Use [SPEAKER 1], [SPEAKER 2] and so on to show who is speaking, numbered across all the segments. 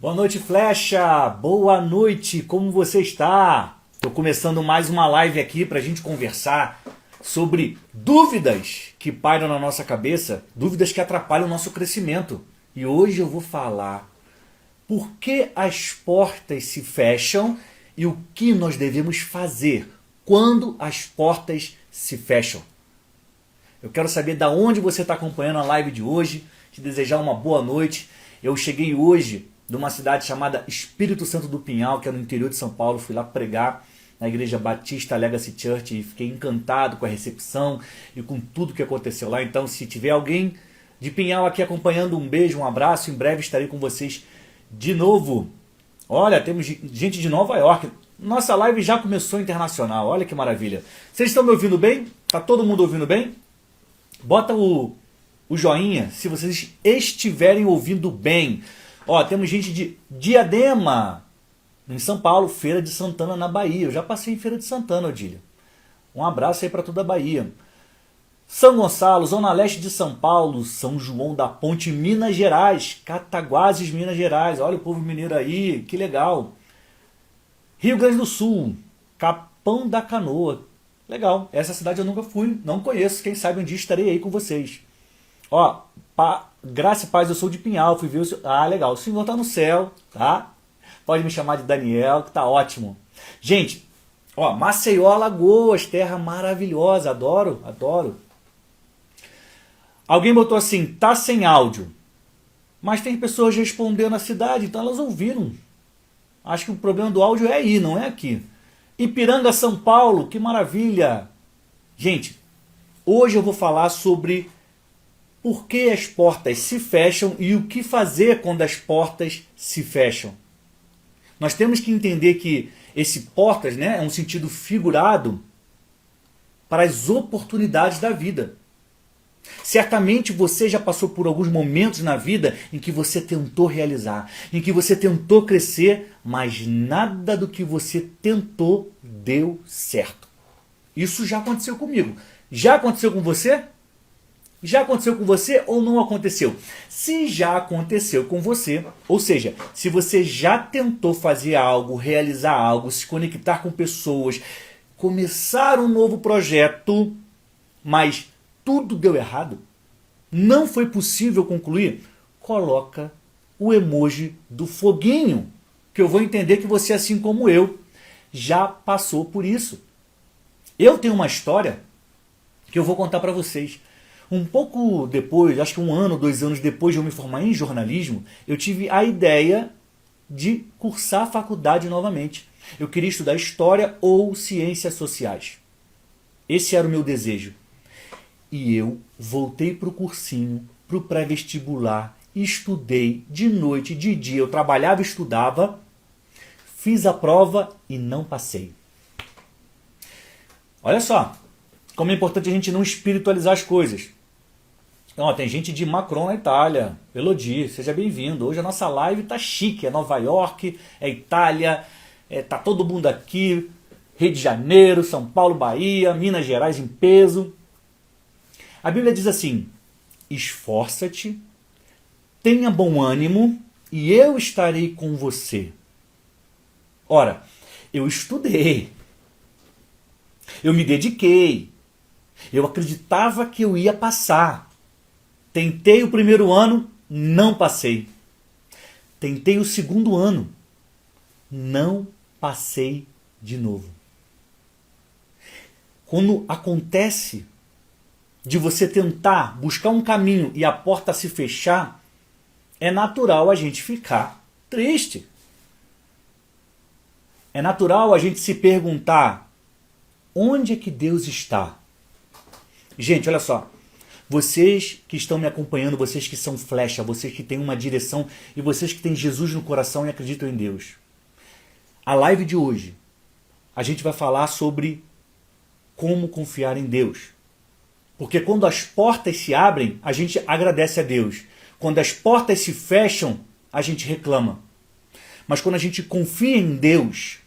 [SPEAKER 1] Boa noite, Flecha! Boa noite, como você está? Estou começando mais uma live aqui para a gente conversar sobre dúvidas que pairam na nossa cabeça, dúvidas que atrapalham o nosso crescimento. E hoje eu vou falar por que as portas se fecham e o que nós devemos fazer quando as portas se fecham. Eu quero saber de onde você está acompanhando a live de hoje, te desejar uma boa noite. Eu cheguei hoje de uma cidade chamada Espírito Santo do Pinhal, que é no interior de São Paulo. Fui lá pregar na Igreja Batista Legacy Church e fiquei encantado com a recepção e com tudo que aconteceu lá. Então, se tiver alguém de Pinhal aqui acompanhando, um beijo, um abraço. Em breve estarei com vocês de novo. Olha, temos gente de Nova York. Nossa live já começou internacional. Olha que maravilha. Vocês estão me ouvindo bem? Tá todo mundo ouvindo bem? Bota o joinha se vocês estiverem ouvindo bem. Ó, temos gente de Diadema, em São Paulo, Feira de Santana, na Bahia. Eu já passei em Feira de Santana, Odília. Um abraço aí para toda a Bahia. São Gonçalo, Zona Leste de São Paulo, São João da Ponte, Minas Gerais, Cataguases, Minas Gerais. Olha o povo mineiro aí, que legal. Rio Grande do Sul, Capão da Canoa. Legal, essa cidade eu nunca fui, não conheço. Quem sabe um dia estarei aí com vocês. Ó, graça e paz, eu sou de Pinhal, fui ver o senhor. Ah, legal, o senhor tá no céu, tá? Pode me chamar de Daniel, que tá ótimo. Gente, ó, Maceió, Alagoas, terra maravilhosa, adoro, adoro. Alguém botou assim, tá sem áudio. Mas tem pessoas respondendo na cidade, então elas ouviram. Acho que o problema do áudio é aí, não é aqui. Ipiranga, São Paulo, que maravilha. Gente, hoje eu vou falar sobre por que as portas se fecham e o que fazer quando as portas se fecham. Nós temos que entender que esse portas, né, é um sentido figurado para as oportunidades da vida. Certamente você já passou por alguns momentos na vida em que você tentou realizar, em que você tentou crescer, mas nada do que você tentou deu certo. Isso já aconteceu comigo. Já aconteceu com você? Já aconteceu com você ou não aconteceu? Se já aconteceu com você, ou seja, se você já tentou fazer algo, realizar algo, se conectar com pessoas, começar um novo projeto, mas tudo deu errado, não foi possível concluir, coloca o emoji do foguinho, que eu vou entender que você, assim como eu, já passou por isso. Eu tenho uma história que eu vou contar para vocês. Um pouco depois, acho que 1 ano, 2 anos depois de eu me formar em jornalismo, eu tive a ideia de cursar a faculdade novamente. Eu queria estudar História ou Ciências Sociais. Esse era o meu desejo. E eu voltei para o cursinho, para o pré-vestibular, estudei de noite, de dia. Eu trabalhava e estudava, fiz a prova e não passei. Olha só, como é importante a gente não espiritualizar as coisas. Ó, tem gente de Macron na Itália. Elodie, seja bem-vindo. Hoje a nossa live tá chique. É Nova York, é Itália, tá todo mundo aqui. Rio de Janeiro, São Paulo, Bahia, Minas Gerais em peso. A Bíblia diz assim, esforça-te, tenha bom ânimo e eu estarei com você. Ora, eu estudei, eu me dediquei, eu acreditava que eu ia passar. Tentei o primeiro ano, não passei. Tentei o segundo ano, não passei de novo. Quando acontece de você tentar buscar um caminho e a porta se fechar, é natural a gente ficar triste. É natural a gente se perguntar, onde é que Deus está? Gente, olha só. Vocês que estão me acompanhando, vocês que são flecha, vocês que têm uma direção e vocês que têm Jesus no coração e acreditam em Deus. A live de hoje, a gente vai falar sobre como confiar em Deus. Porque quando as portas se abrem, a gente agradece a Deus. Quando as portas se fecham, a gente reclama. Mas quando a gente confia em Deus,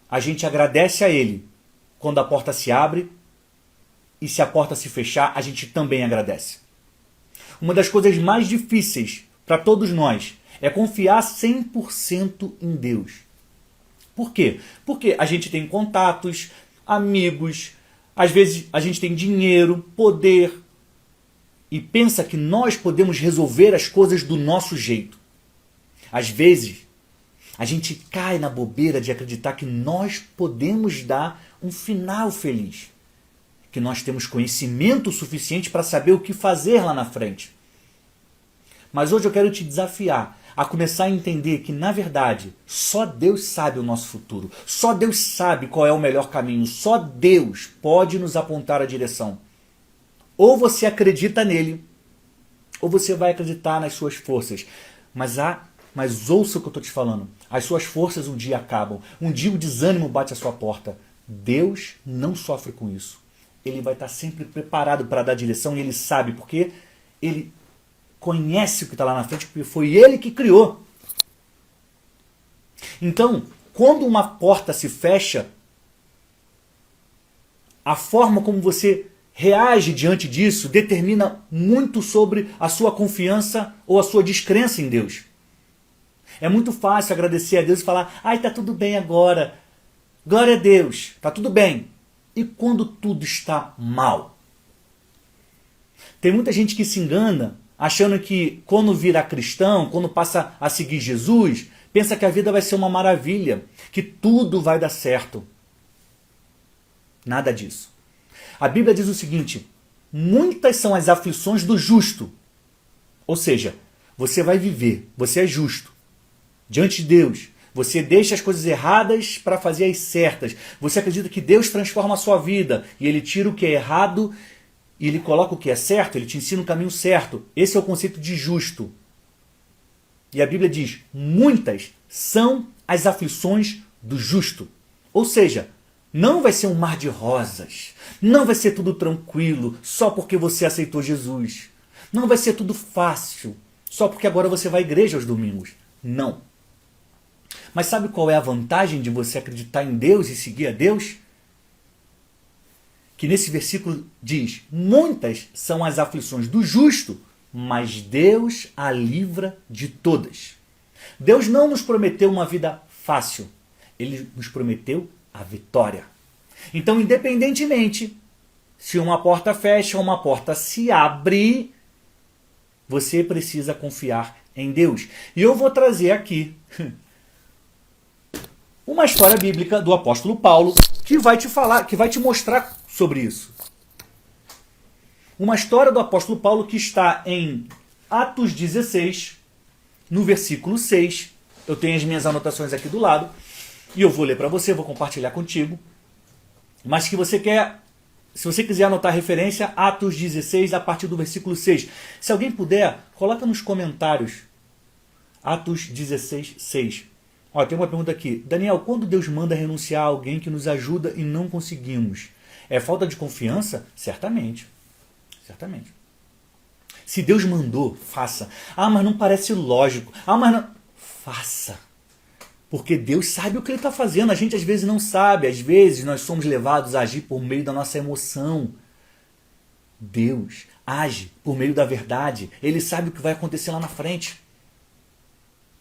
[SPEAKER 1] a gente agradece a Ele. Quando a porta se abre, e se a porta se fechar, a gente também agradece. Uma das coisas mais difíceis para todos nós É confiar 100% em Deus. Por quê? Porque a gente tem contatos, amigos, às vezes a gente tem dinheiro, poder, e pensa que nós podemos resolver as coisas do nosso jeito. Às vezes, a gente cai na bobeira de acreditar que nós podemos dar um final feliz. Que nós temos conhecimento suficiente para saber o que fazer lá na frente. Mas hoje eu quero te desafiar a começar a entender que, na verdade, só Deus sabe o nosso futuro. Só Deus sabe qual é o melhor caminho. Só Deus pode nos apontar a direção. Ou você acredita nele, ou você vai acreditar nas suas forças. Mas ouça o que eu estou te falando. As suas forças um dia acabam. Um dia o desânimo bate à sua porta. Deus não sofre com isso. Ele vai estar sempre preparado para dar direção e ele sabe, porque ele conhece o que está lá na frente, porque foi ele que criou. Então, quando uma porta se fecha, a forma como você reage diante disso determina muito sobre a sua confiança ou a sua descrença em Deus. É muito fácil agradecer a Deus e falar, ai, tá tudo bem agora, glória a Deus, tá tudo bem. E quando tudo está mal? Tem muita gente que se engana, achando que quando vira cristão, quando passa a seguir Jesus, pensa que a vida vai ser uma maravilha, que tudo vai dar certo. Nada disso. A Bíblia diz o seguinte, muitas são as aflições do justo. Ou seja, você vai viver, você é justo diante de Deus. Você deixa as coisas erradas para fazer as certas. Você acredita que Deus transforma a sua vida e Ele tira o que é errado e Ele coloca o que é certo, Ele te ensina o caminho certo. Esse é o conceito de justo. E a Bíblia diz, muitas são as aflições do justo. Ou seja, não vai ser um mar de rosas. Não vai ser tudo tranquilo só porque você aceitou Jesus. Não vai ser tudo fácil só porque agora você vai à igreja aos domingos. Não. Mas sabe qual é a vantagem de você acreditar em Deus e seguir a Deus? Que nesse versículo diz, muitas são as aflições do justo, mas Deus a livra de todas. Deus não nos prometeu uma vida fácil, Ele nos prometeu a vitória. Então, independentemente se uma porta fecha ou uma porta se abre, você precisa confiar em Deus. E eu vou trazer aqui uma história bíblica do apóstolo Paulo que vai te falar, que vai te mostrar sobre isso. Uma história do apóstolo Paulo que está em Atos 16, no versículo 6. Eu tenho as minhas anotações aqui do lado e eu vou ler para você, vou compartilhar contigo. Mas que você quer, se você quiser anotar a referência, Atos 16, a partir do versículo 6. Se alguém puder, coloca nos comentários. Atos 16, 6. Ó, tem uma pergunta aqui. Daniel, quando Deus manda renunciar a alguém que nos ajuda e não conseguimos? É falta de confiança? Certamente. Certamente. Se Deus mandou, faça. Ah, mas não parece lógico. Ah, mas não... Faça. Porque Deus sabe o que Ele está fazendo. A gente às vezes não sabe. Às vezes nós somos levados a agir por meio da nossa emoção. Deus age por meio da verdade. Ele sabe o que vai acontecer lá na frente.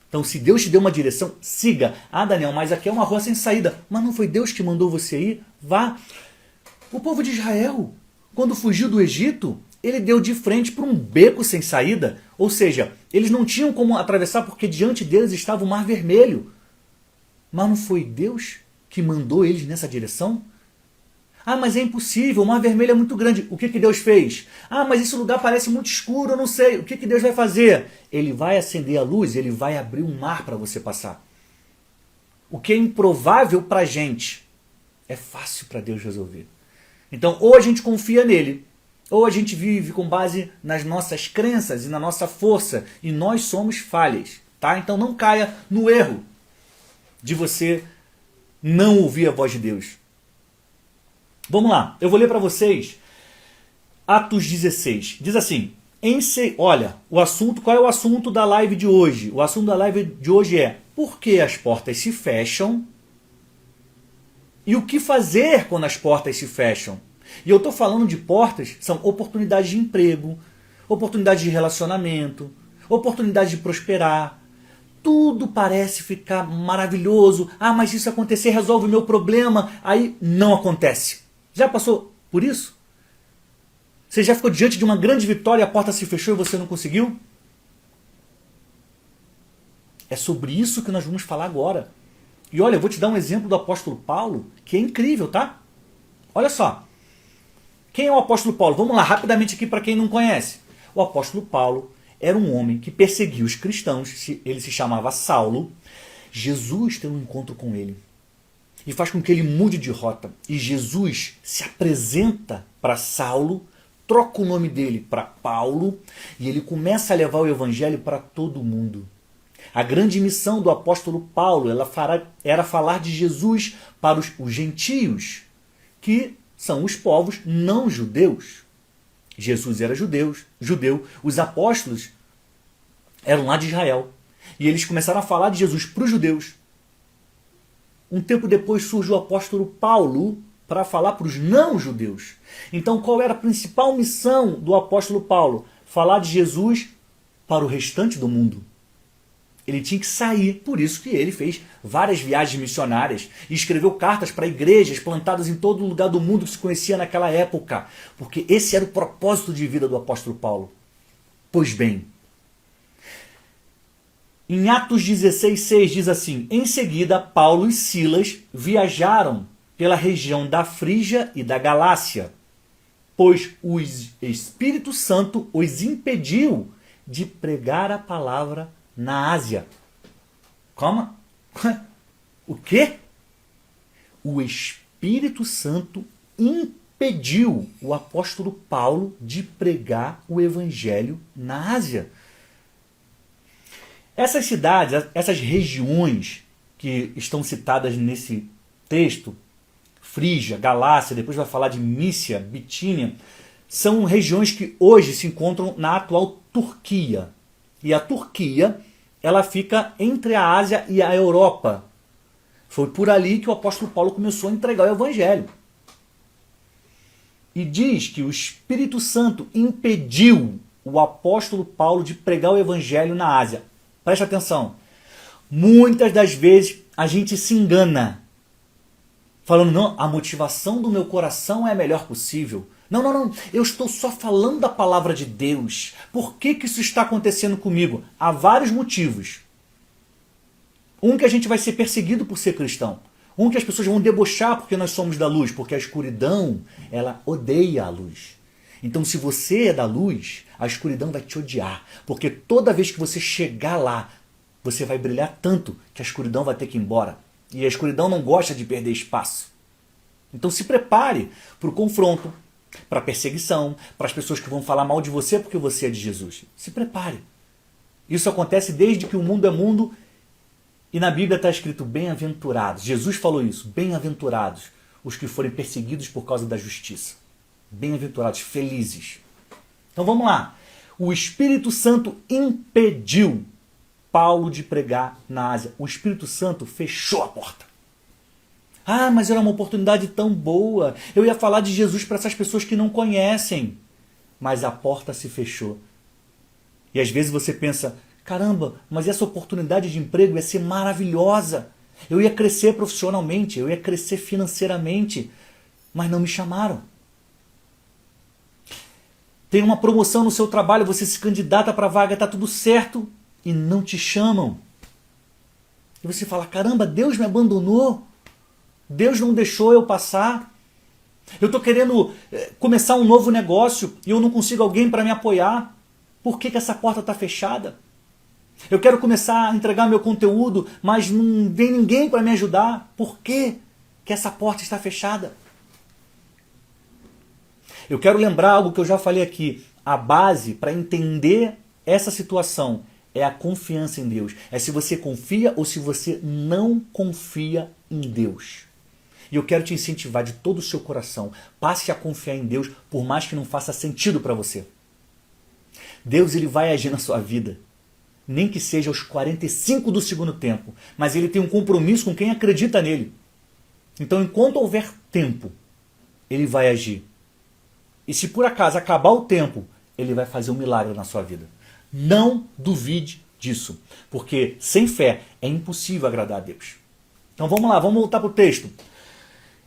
[SPEAKER 1] Então, se Deus te deu uma direção, siga. Ah, Daniel, mas aqui é uma rua sem saída. Mas não foi Deus que mandou você ir? Vá. O povo de Israel, quando fugiu do Egito, ele deu de frente para um beco sem saída. Ou seja, eles não tinham como atravessar porque diante deles estava o Mar Vermelho. Mas não foi Deus que mandou eles nessa direção? Ah, mas é impossível, o Mar Vermelho é muito grande. O que Deus fez? Ah, mas esse lugar parece muito escuro, eu não sei. O que Deus vai fazer? Ele vai acender a luz, ele vai abrir um mar para você passar. O que é improvável para a gente é fácil para Deus resolver. Então, ou a gente confia nele, ou a gente vive com base nas nossas crenças e na nossa força. E nós somos falhas, tá? Então não caia no erro de você não ouvir a voz de Deus. Vamos lá, eu vou ler para vocês Atos 16. Diz assim, olha, qual é o assunto da live de hoje? O assunto da live de hoje é por que as portas se fecham e o que fazer quando as portas se fecham. E eu estou falando de portas, são oportunidades de emprego, oportunidades de relacionamento, oportunidades de prosperar, tudo parece ficar maravilhoso. Ah, mas se isso acontecer, resolve o meu problema. Aí não acontece. Já passou por isso? Você já ficou diante de uma grande vitória e a porta se fechou e você não conseguiu? É sobre isso que nós vamos falar agora. E olha, eu vou te dar um exemplo do apóstolo Paulo, que é incrível, tá? Olha só. Quem é o apóstolo Paulo? Vamos lá, rapidamente aqui para quem não conhece. O apóstolo Paulo era um homem que perseguia os cristãos, ele se chamava Saulo. Jesus tem um encontro com ele e faz com que ele mude de rota. E Jesus se apresenta para Saulo, troca o nome dele para Paulo e ele começa a levar o evangelho para todo mundo. A grande missão do apóstolo Paulo era falar de Jesus para os gentios, que são os povos não judeus. Jesus era judeu, os apóstolos eram lá de Israel. E eles começaram a falar de Jesus para os judeus. Um tempo depois surge o apóstolo Paulo para falar para os não judeus. Então qual era a principal missão do apóstolo Paulo? Falar de Jesus para o restante do mundo. Ele tinha que sair, por isso que ele fez várias viagens missionárias e escreveu cartas para igrejas plantadas em todo lugar do mundo que se conhecia naquela época, porque esse era o propósito de vida do apóstolo Paulo. Pois bem, em Atos 16:6 diz assim: em seguida, Paulo e Silas viajaram pela região da Frígia e da Galácia, pois o Espírito Santo os impediu de pregar a palavra na Ásia. Calma. O quê? O Espírito Santo impediu o apóstolo Paulo de pregar o evangelho na Ásia. Essas cidades, essas regiões que estão citadas nesse texto, Frígia, Galácia, depois vai falar de Mícia, Bitínia, são regiões que hoje se encontram na atual Turquia. E a Turquia, ela fica entre a Ásia e a Europa. Foi por ali que o apóstolo Paulo começou a entregar o evangelho. E diz que o Espírito Santo impediu o apóstolo Paulo de pregar o evangelho na Ásia. Preste atenção. Muitas das vezes a gente se engana, falando, não, a motivação do meu coração é a melhor possível. Não, eu estou só falando da palavra de Deus. Por que isso está acontecendo comigo? Há vários motivos. Um, que a gente vai ser perseguido por ser cristão. Um, que as pessoas vão debochar porque nós somos da luz, porque a escuridão, ela odeia a luz. Então, se você é da luz, a escuridão vai te odiar, porque toda vez que você chegar lá, você vai brilhar tanto que a escuridão vai ter que ir embora. E a escuridão não gosta de perder espaço. Então se prepare para o confronto, para a perseguição, para as pessoas que vão falar mal de você porque você é de Jesus. Se prepare. Isso acontece desde que o mundo é mundo e na Bíblia está escrito bem-aventurados. Jesus falou isso, bem-aventurados os que forem perseguidos por causa da justiça. Bem-aventurados, felizes. Então vamos lá. O Espírito Santo impediu Paulo de pregar na Ásia. O Espírito Santo fechou a porta. Ah, mas era uma oportunidade tão boa. Eu ia falar de Jesus para essas pessoas que não conhecem. Mas a porta se fechou. E às vezes você pensa, caramba, mas essa oportunidade de emprego ia ser maravilhosa. Eu ia crescer profissionalmente, eu ia crescer financeiramente. Mas não me chamaram. Tem uma promoção no seu trabalho, você se candidata para a vaga, está tudo certo e não te chamam. E você fala, caramba, Deus me abandonou. Deus não deixou eu passar. Eu estou querendo começar um novo negócio e eu não consigo alguém para me apoiar. Por que essa porta está fechada? Eu quero começar a entregar meu conteúdo, mas não vem ninguém para me ajudar. Por que essa porta está fechada? Eu quero lembrar algo que eu já falei aqui. A base para entender essa situação é a confiança em Deus. É se você confia ou se você não confia em Deus. E eu quero te incentivar de todo o seu coração. Passe a confiar em Deus, por mais que não faça sentido para você. Deus, ele vai agir na sua vida. Nem que seja aos 45 do segundo tempo. Mas ele tem um compromisso com quem acredita nele. Então, enquanto houver tempo, ele vai agir. E se por acaso acabar o tempo, ele vai fazer um milagre na sua vida. Não duvide disso, porque sem fé é impossível agradar a Deus. Então vamos lá, vamos voltar para o texto.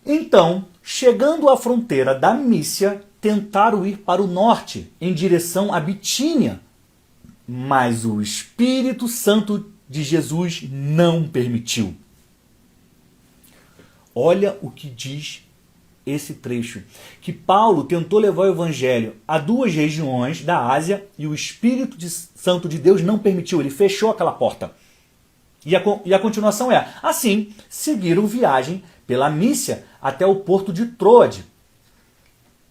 [SPEAKER 1] Então, chegando à fronteira da Mícia, tentaram ir para o norte, em direção a Bitínia, mas o Espírito Santo de Jesus não permitiu. Olha o que diz esse trecho, que Paulo tentou levar o evangelho a duas regiões da Ásia e o Espírito Santo de Deus não permitiu, ele fechou aquela porta. E a continuação é, assim, seguiram viagem pela Mícia até o porto de Troade.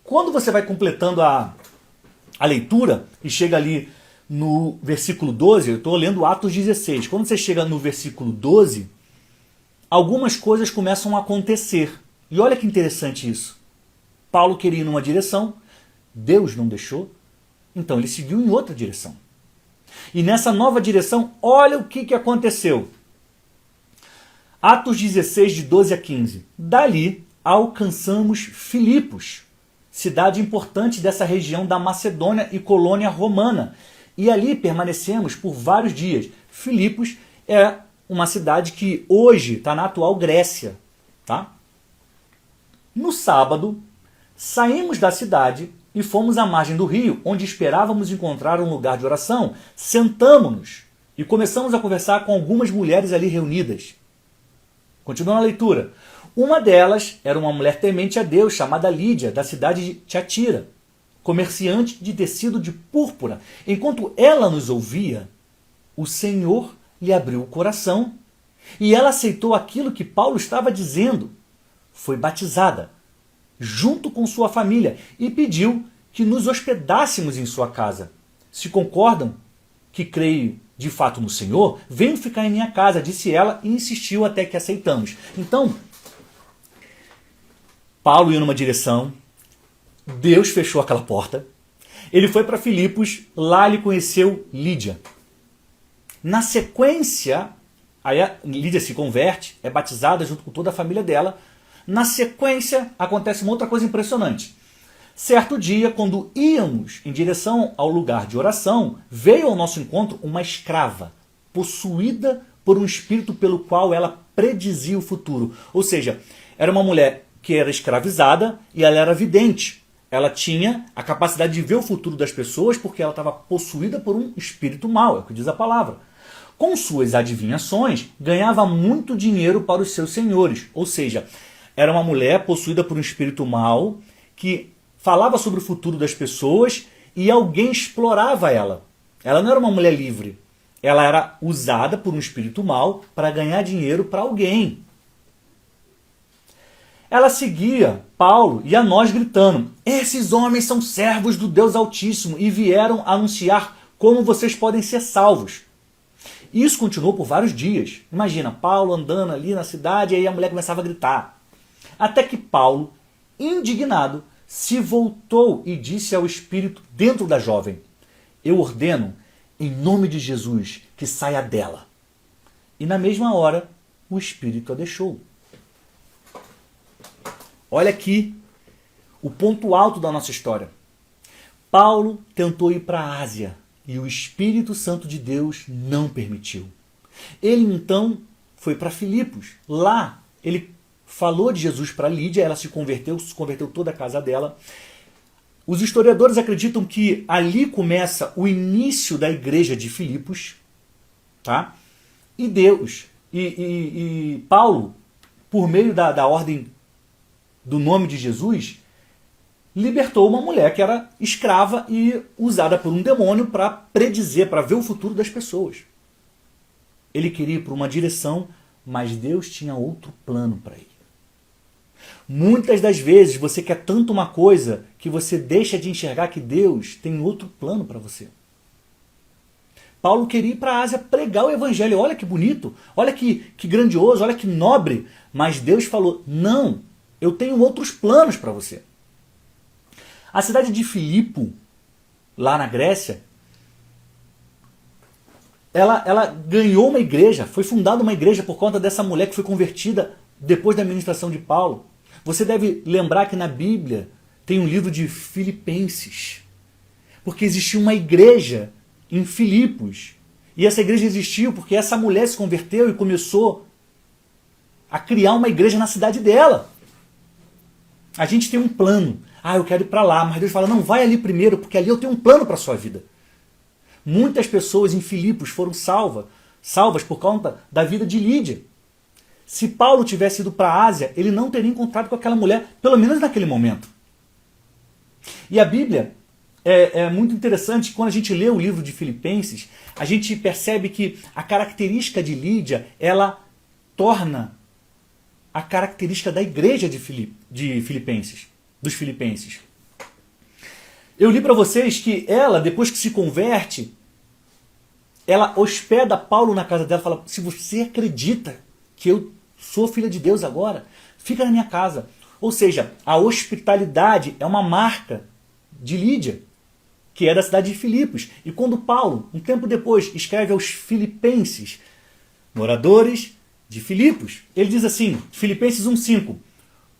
[SPEAKER 1] Quando você vai completando a leitura e chega ali no versículo 12, eu estou lendo Atos 16, quando você chega no versículo 12, algumas coisas começam a acontecer. E olha que interessante isso. Paulo queria ir numa direção, Deus não deixou, então ele seguiu em outra direção. E nessa nova direção, olha o que aconteceu. Atos 16, de 12 a 15. Dali alcançamos Filipos, cidade importante dessa região da Macedônia e colônia romana. E ali permanecemos por vários dias. Filipos é uma cidade que hoje está na atual Grécia. Tá? No sábado, saímos da cidade e fomos à margem do rio, onde esperávamos encontrar um lugar de oração. Sentamo-nos e começamos a conversar com algumas mulheres ali reunidas. Continuando a leitura. Uma delas era uma mulher temente a Deus, chamada Lídia, da cidade de Tiatira, comerciante de tecido de púrpura. Enquanto ela nos ouvia, o Senhor lhe abriu o coração e ela aceitou aquilo que Paulo estava dizendo. Foi batizada, junto com sua família, e pediu que nos hospedássemos em sua casa. Se concordam que creio de fato no Senhor, venham ficar em minha casa, disse ela, e insistiu até que aceitamos. Então, Paulo ia numa direção, Deus fechou aquela porta, ele foi para Filipos, lá ele conheceu Lídia. Na sequência, aí a Lídia se converte, é batizada junto com toda a família dela. Na sequência, acontece uma outra coisa impressionante. Certo dia, quando íamos em direção ao lugar de oração, veio ao nosso encontro uma escrava, possuída por um espírito pelo qual ela predizia o futuro. Ou seja, era uma mulher que era escravizada e ela era vidente. Ela tinha a capacidade de ver o futuro das pessoas porque ela estava possuída por um espírito mau, é o que diz a palavra. Com suas adivinhações, ganhava muito dinheiro para os seus senhores. Ou seja, era uma mulher possuída por um espírito mau que falava sobre o futuro das pessoas e alguém explorava ela. Ela não era uma mulher livre. Ela era usada por um espírito mau para ganhar dinheiro para alguém. Ela seguia Paulo e a nós gritando: esses homens são servos do Deus Altíssimo e vieram anunciar como vocês podem ser salvos. Isso continuou por vários dias. Imagina, Paulo andando ali na cidade e aí a mulher começava a gritar. Até que Paulo, indignado, se voltou e disse ao espírito dentro da jovem: eu ordeno, em nome de Jesus, que saia dela. E na mesma hora, o espírito a deixou. Olha aqui o ponto alto da nossa história. Paulo tentou ir para a Ásia e o Espírito Santo de Deus não permitiu. Ele então foi para Filipos. Lá ele falou de Jesus para Lídia, ela se converteu toda a casa dela. Os historiadores acreditam que ali começa o início da igreja de Filipos, tá? E Deus, e Paulo, por meio da ordem do nome de Jesus, libertou uma mulher que era escrava e usada por um demônio para predizer, para ver o futuro das pessoas. Ele queria ir para uma direção, mas Deus tinha outro plano para ele. Muitas das vezes você quer tanto uma coisa que você deixa de enxergar que Deus tem outro plano para você. Paulo queria ir para a Ásia pregar o evangelho. Olha que bonito, olha que grandioso, olha que nobre. Mas Deus falou: não, eu tenho outros planos para você. A cidade de Filipo, lá na Grécia, ela ganhou uma igreja, foi fundada uma igreja por conta dessa mulher que foi convertida depois da ministração de Paulo. Você deve lembrar que na Bíblia tem um livro de Filipenses, porque existia uma igreja em Filipos. E essa igreja existiu porque essa mulher se converteu e começou a criar uma igreja na cidade dela. A gente tem um plano. Eu quero ir para lá. Mas Deus fala, não, vai ali primeiro, porque ali eu tenho um plano para a sua vida. Muitas pessoas em Filipos foram salvas por conta da vida de Lídia. Se Paulo tivesse ido para a Ásia, ele não teria encontrado com aquela mulher, pelo menos naquele momento. E a Bíblia é muito interessante, quando a gente lê o livro de Filipenses, a gente percebe que a característica de Lídia, ela torna a característica da igreja de Filipenses, dos Filipenses. Eu li para vocês que ela, depois que se converte, ela hospeda Paulo na casa dela e fala, se você acredita que eu sou filha de Deus agora, fica na minha casa. Ou seja, a hospitalidade é uma marca de Lídia, que é da cidade de Filipos. E quando Paulo, um tempo depois, escreve aos filipenses, moradores de Filipos, ele diz assim, Filipenses 1,5,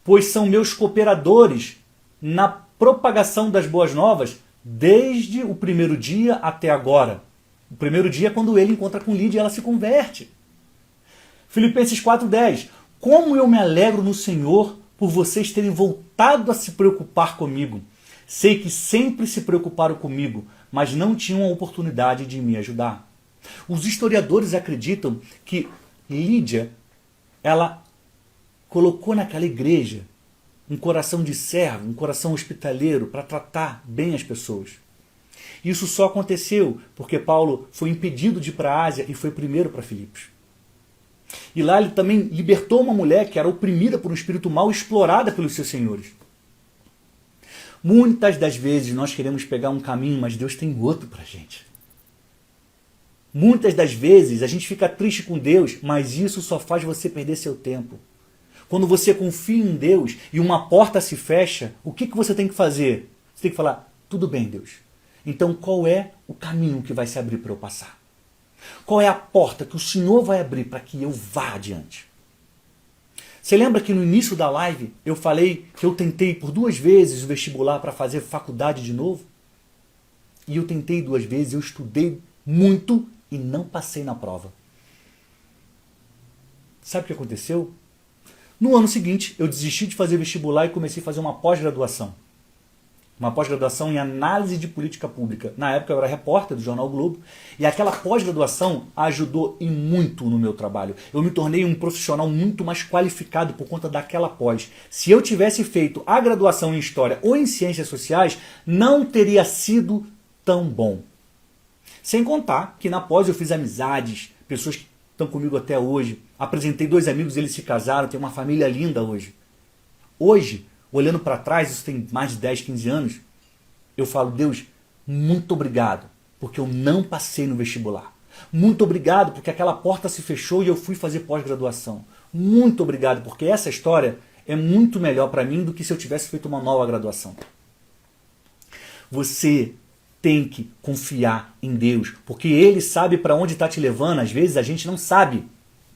[SPEAKER 1] pois são meus cooperadores na propagação das boas novas desde o primeiro dia até agora. O primeiro dia é quando ele encontra com Lídia e ela se converte. Filipenses 4,10, como eu me alegro no Senhor por vocês terem voltado a se preocupar comigo. Sei que sempre se preocuparam comigo, mas não tinham a oportunidade de me ajudar. Os historiadores acreditam que Lídia, ela colocou naquela igreja um coração de servo, um coração hospitaleiro para tratar bem as pessoas. Isso só aconteceu porque Paulo foi impedido de ir para a Ásia e foi primeiro para Filipos. E lá ele também libertou uma mulher que era oprimida por um espírito mau, explorada pelos seus senhores. Muitas das vezes nós queremos pegar um caminho, mas Deus tem outro para a gente. Muitas das vezes a gente fica triste com Deus, mas isso só faz você perder seu tempo. Quando você confia em Deus e uma porta se fecha, o que você tem que fazer? Você tem que falar, tudo bem, Deus. Então qual é o caminho que vai se abrir para eu passar? Qual é a porta que o Senhor vai abrir para que eu vá adiante? Você lembra que no início da live eu falei que eu tentei por 2 vezes o vestibular para fazer faculdade de novo? E eu tentei 2 vezes, eu estudei muito e não passei na prova. Sabe o que aconteceu? No ano seguinte, eu desisti de fazer vestibular e comecei a fazer uma pós-graduação. Uma pós-graduação em análise de política pública. Na época eu era repórter do Jornal Globo e aquela pós-graduação ajudou e muito no meu trabalho. Eu me tornei um profissional muito mais qualificado por conta daquela pós. Se eu tivesse feito a graduação em História ou em Ciências Sociais, não teria sido tão bom. Sem contar que na pós eu fiz amizades, pessoas que estão comigo até hoje. Apresentei 2 amigos, eles se casaram, tem uma família linda hoje. Hoje, olhando para trás, isso tem mais de 10, 15 anos, eu falo, Deus, muito obrigado, porque eu não passei no vestibular. Muito obrigado, porque aquela porta se fechou e eu fui fazer pós-graduação. Muito obrigado, porque essa história é muito melhor para mim do que se eu tivesse feito uma nova graduação. Você tem que confiar em Deus, porque Ele sabe para onde está te levando. Às vezes a gente não sabe.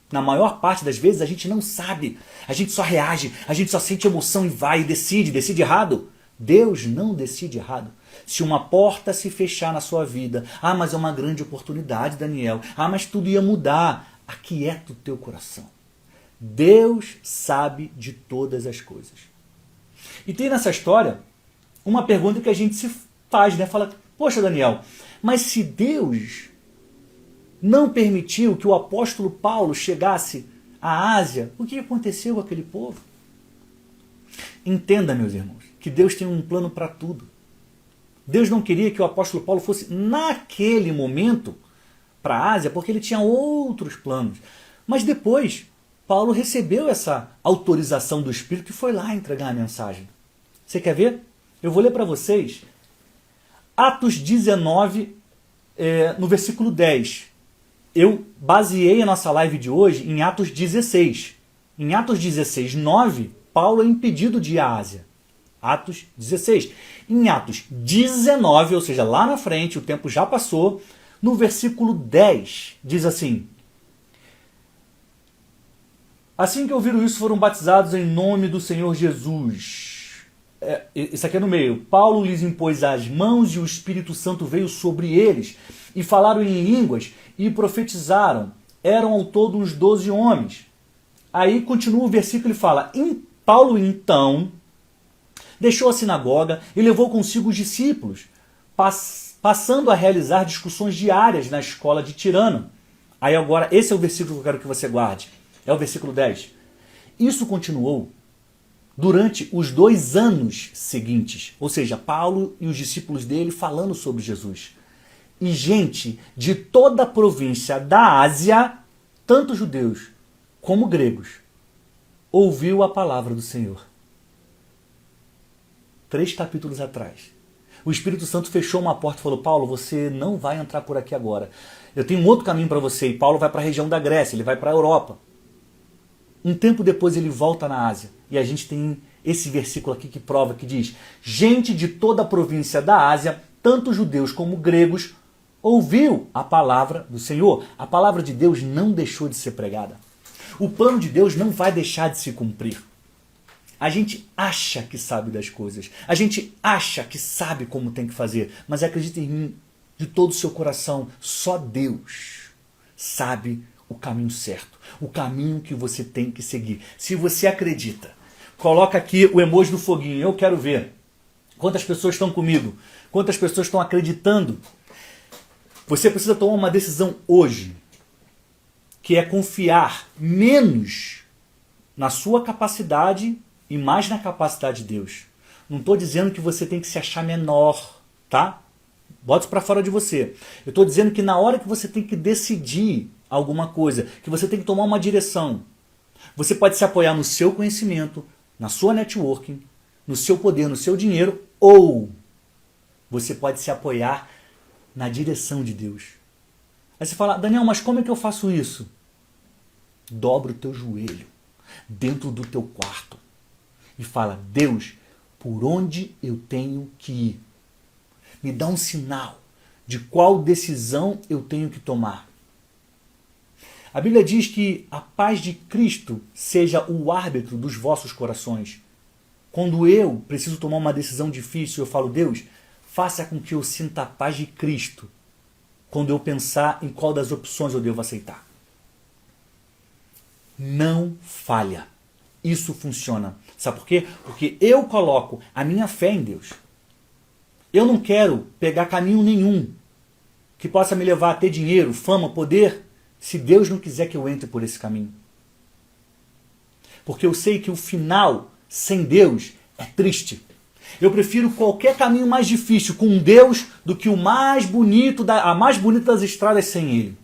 [SPEAKER 1] Na maior parte das vezes a gente não sabe. A gente só reage, a gente só sente emoção e vai e decide errado. Deus não decide errado. Se uma porta se fechar na sua vida, mas é uma grande oportunidade, Daniel. Mas tudo ia mudar. Aquieta o teu coração. Deus sabe de todas as coisas. E tem nessa história uma pergunta que a gente se faz, né? Fala, poxa, Daniel, mas se Deus não permitiu que o apóstolo Paulo chegasse à Ásia, o que aconteceu com aquele povo? Entenda, meus irmãos, que Deus tem um plano para tudo. Deus não queria que o apóstolo Paulo fosse, naquele momento, para a Ásia, porque ele tinha outros planos. Mas depois, Paulo recebeu essa autorização do Espírito e foi lá entregar a mensagem. Você quer ver? Eu vou ler para vocês Atos 19, no versículo 10. Eu baseei a nossa live de hoje em Atos 16. Em Atos 16, 9, Paulo é impedido de ir à Ásia. Atos 16. Em Atos 19, ou seja, lá na frente, o tempo já passou, no versículo 10, diz assim: assim que ouviram isso, foram batizados em nome do Senhor Jesus. isso aqui é no meio. Paulo lhes impôs as mãos e o Espírito Santo veio sobre eles e falaram em línguas e profetizaram. Eram ao todo uns 12 homens. Aí continua o versículo e fala: Paulo então deixou a sinagoga e levou consigo os discípulos, passando a realizar discussões diárias na escola de Tirano. Aí agora, esse é o versículo que eu quero que você guarde. É o versículo 10. Isso continuou durante os 2 anos seguintes. Ou seja, Paulo e os discípulos dele falando sobre Jesus. E gente de toda a província da Ásia, tanto judeus como gregos, ouviu a palavra do Senhor. 3 capítulos atrás. O Espírito Santo fechou uma porta e falou: Paulo, você não vai entrar por aqui agora. Eu tenho um outro caminho para você. E Paulo vai para a região da Grécia, ele vai para a Europa. Um tempo depois ele volta na Ásia. E a gente tem esse versículo aqui que prova, que diz: gente de toda a província da Ásia, tanto judeus como gregos, ouviu a palavra do Senhor. A palavra de Deus não deixou de ser pregada. O plano de Deus não vai deixar de se cumprir. A gente acha que sabe das coisas. A gente acha que sabe como tem que fazer. Mas acredita em mim, de todo o seu coração, só Deus sabe o caminho certo. O caminho que você tem que seguir. Se você acredita, coloca aqui o emoji do foguinho. Eu quero ver quantas pessoas estão comigo. Quantas pessoas estão acreditando. Você precisa tomar uma decisão hoje, que é confiar menos na sua capacidade e mais na capacidade de Deus. Não estou dizendo que você tem que se achar menor, tá? Bota isso para fora de você. Eu estou dizendo que na hora que você tem que decidir alguma coisa, que você tem que tomar uma direção, você pode se apoiar no seu conhecimento, na sua networking, no seu poder, no seu dinheiro, ou você pode se apoiar na direção de Deus. Aí você fala: Daniel, mas como é que eu faço isso? Dobra o teu joelho dentro do teu quarto e fala: Deus, por onde eu tenho que ir? Me dá um sinal de qual decisão eu tenho que tomar. A Bíblia diz que a paz de Cristo seja o árbitro dos vossos corações. Quando eu preciso tomar uma decisão difícil, eu falo: Deus, faça com que eu sinta a paz de Cristo quando eu pensar em qual das opções eu devo aceitar. Não falha. Isso funciona. Sabe por quê? Porque eu coloco a minha fé em Deus. Eu não quero pegar caminho nenhum que possa me levar a ter dinheiro, fama, poder, se Deus não quiser que eu entre por esse caminho. Porque eu sei que o final sem Deus é triste. Eu prefiro qualquer caminho mais difícil com Deus do que o mais bonito, a mais bonita das estradas sem Ele.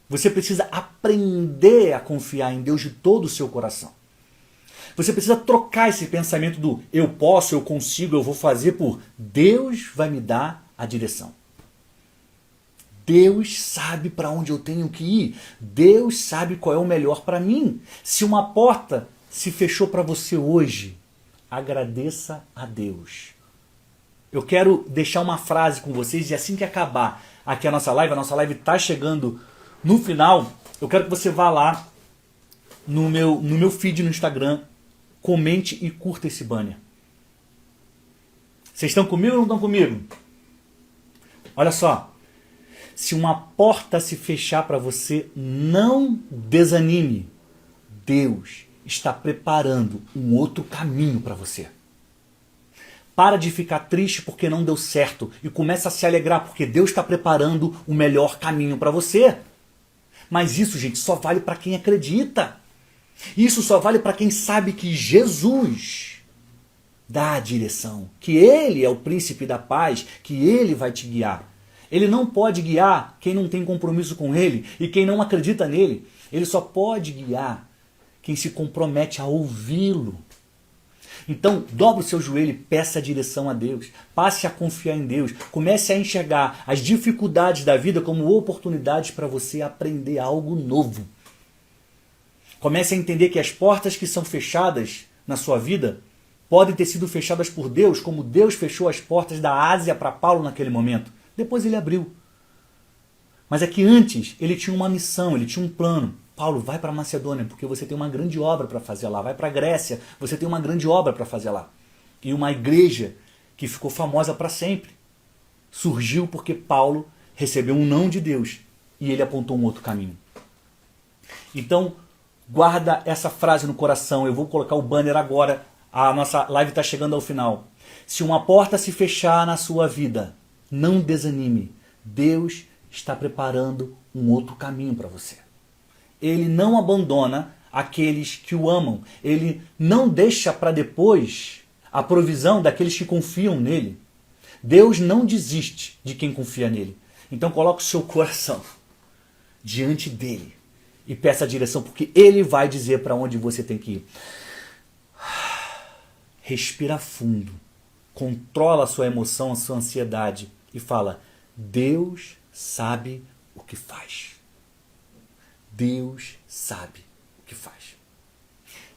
[SPEAKER 1] Você precisa aprender a confiar em Deus de todo o seu coração. Você precisa trocar esse pensamento do eu posso, eu consigo, eu vou fazer por Deus vai me dar a direção. Deus sabe para onde eu tenho que ir. Deus sabe qual é o melhor para mim. Se uma porta se fechou para você hoje, agradeça a Deus. Eu quero deixar uma frase com vocês e assim que acabar aqui a nossa live está chegando no final, eu quero que você vá lá no meu feed no Instagram, comente e curta esse banner. Vocês estão comigo ou não estão comigo? Olha só, se uma porta se fechar para você, não desanime. Deus está preparando um outro caminho para você. Para de ficar triste porque não deu certo e começa a se alegrar porque Deus está preparando o melhor caminho para você. Mas isso, gente, só vale para quem acredita. Isso só vale para quem sabe que Jesus dá a direção, que Ele é o príncipe da paz, que Ele vai te guiar. Ele não pode guiar quem não tem compromisso com Ele e quem não acredita nele. Ele só pode guiar quem se compromete a ouvi-lo. Então, dobre o seu joelho e peça a direção a Deus. Passe a confiar em Deus. Comece a enxergar as dificuldades da vida como oportunidades para você aprender algo novo. Comece a entender que as portas que são fechadas na sua vida podem ter sido fechadas por Deus, como Deus fechou as portas da Ásia para Paulo naquele momento. Depois ele abriu. Mas é que antes ele tinha uma missão, ele tinha um plano. Paulo, vai para a Macedônia, porque você tem uma grande obra para fazer lá. Vai para a Grécia, você tem uma grande obra para fazer lá. E uma igreja que ficou famosa para sempre surgiu porque Paulo recebeu um não de Deus e ele apontou um outro caminho. Então, guarda essa frase no coração. Eu vou colocar o banner agora. A nossa live está chegando ao final. Se uma porta se fechar na sua vida, não desanime. Deus está preparando um outro caminho para você. Ele não abandona aqueles que o amam. Ele não deixa para depois a provisão daqueles que confiam nele. Deus não desiste de quem confia nele. Então coloque o seu coração diante dele e peça a direção, porque ele vai dizer para onde você tem que ir. Respira fundo. Controla a sua emoção, a sua ansiedade e fala: Deus sabe o que faz. Deus sabe o que faz.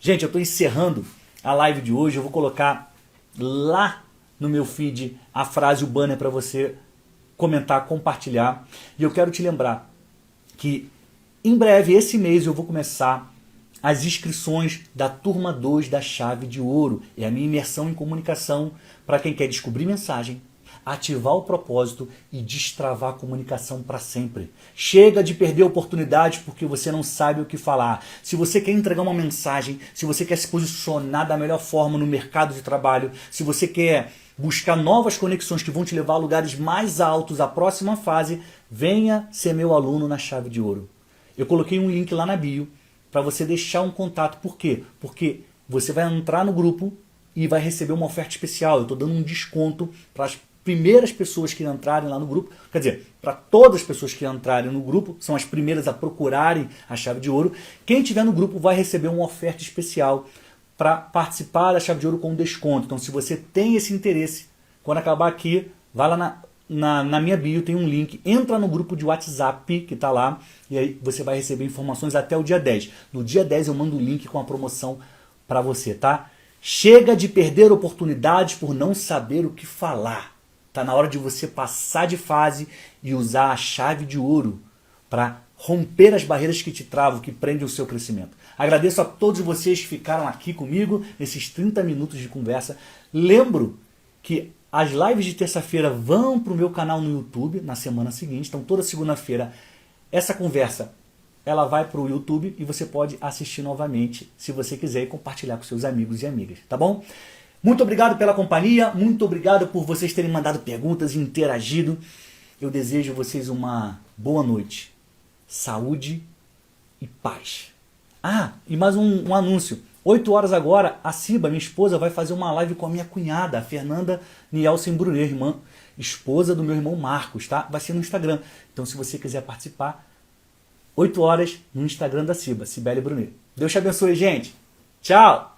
[SPEAKER 1] Gente, eu estou encerrando a live de hoje. Eu vou colocar lá no meu feed a frase, o banner para você comentar, compartilhar. E eu quero te lembrar que em breve, esse mês, eu vou começar as inscrições da turma 2 da Chave de Ouro. É a minha imersão em comunicação para quem quer descobrir mensagem, ativar o propósito e destravar a comunicação para sempre. Chega de perder oportunidades porque você não sabe o que falar. Se você quer entregar uma mensagem, se você quer se posicionar da melhor forma no mercado de trabalho, se você quer buscar novas conexões que vão te levar a lugares mais altos, a próxima fase, venha ser meu aluno na Chave de Ouro. Eu coloquei um link lá na bio para você deixar um contato. Por quê? Porque você vai entrar no grupo e vai receber uma oferta especial. Eu estou dando um desconto para as primeiras pessoas que entrarem lá no grupo. Quer dizer, para todas as pessoas que entrarem no grupo, são as primeiras a procurarem a Chave de Ouro. Quem estiver no grupo vai receber uma oferta especial para participar da Chave de Ouro com desconto. Então, se você tem esse interesse, quando acabar aqui, vai lá na minha bio, tem um link, entra no grupo de WhatsApp que está lá, e aí você vai receber informações até o dia 10. No dia 10 eu mando o link com a promoção para você, tá? Chega de perder oportunidades por não saber o que falar. Tá na hora de você passar de fase e usar a Chave de Ouro para romper as barreiras que te travam, que prendem o seu crescimento. Agradeço a todos vocês que ficaram aqui comigo nesses 30 minutos de conversa. Lembro que as lives de terça-feira vão para o meu canal no YouTube na semana seguinte. Então, toda segunda-feira, essa conversa ela vai para o YouTube e você pode assistir novamente, se você quiser, e compartilhar com seus amigos e amigas, tá bom? Muito obrigado pela companhia, muito obrigado por vocês terem mandado perguntas e interagido. Eu desejo a vocês uma boa noite, saúde e paz. Ah, e mais um anúncio. 8 horas agora, a Ciba, minha esposa, vai fazer uma live com a minha cunhada, a Fernanda Nielsen Brunet, irmã, esposa do meu irmão Marcos, tá? Vai ser no Instagram. Então, se você quiser participar, 8 horas no Instagram da Ciba, Cibele Brunet. Deus te abençoe, gente. Tchau!